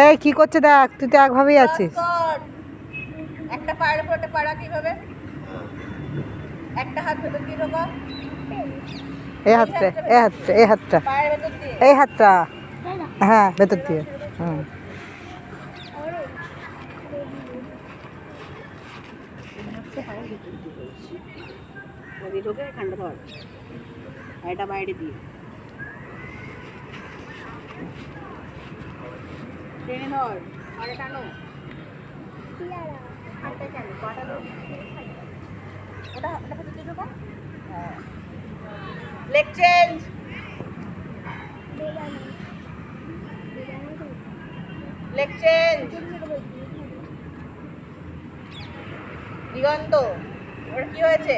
এই কি করছে দেখ, তুই তো একভাবেই আছিস। একটা পায়ের উপর একটা পা রাখ এইভাবে, একটা হাত ভেতর দিয়ে ঢোকা, এই হাতটা, এই হাতটা, এই হাতটা, পায়ের ভেতর দিয়ে, এই হাতটা, হ্যাঁ ভেতর দিয়ে। হুম, ঢোকে এখানটা ধর, এটা বাইরে দিয়ে টেনে ধর, আরে টানো, হাতটা কেন পাটা ধর, ওটা ওটা ভেতর দিয়ে ঢোকা। হ্যাঁ, লেগ চেঞ্জ, লেগ চেঞ্জ, দিগন্ত। ওটা কি হয়েছে?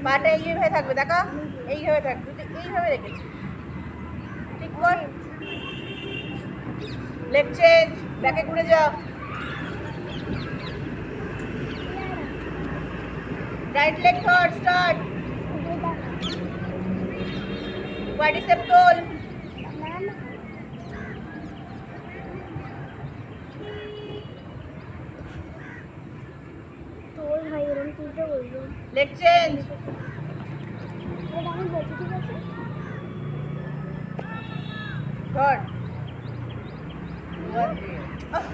পাটা এইভাবে থাকবে, দেখো এইভাবে থাকবে, তুই এইভাবে রেখেছিস, ঠিক কর। লেগ চেঞ্জ, ব্যাকে ঘুরে যাও, রাইট লেগ ধর, স্টার্ট, কোয়াড্রিসেপ তোল, লেগ চেঞ্জ, ধর।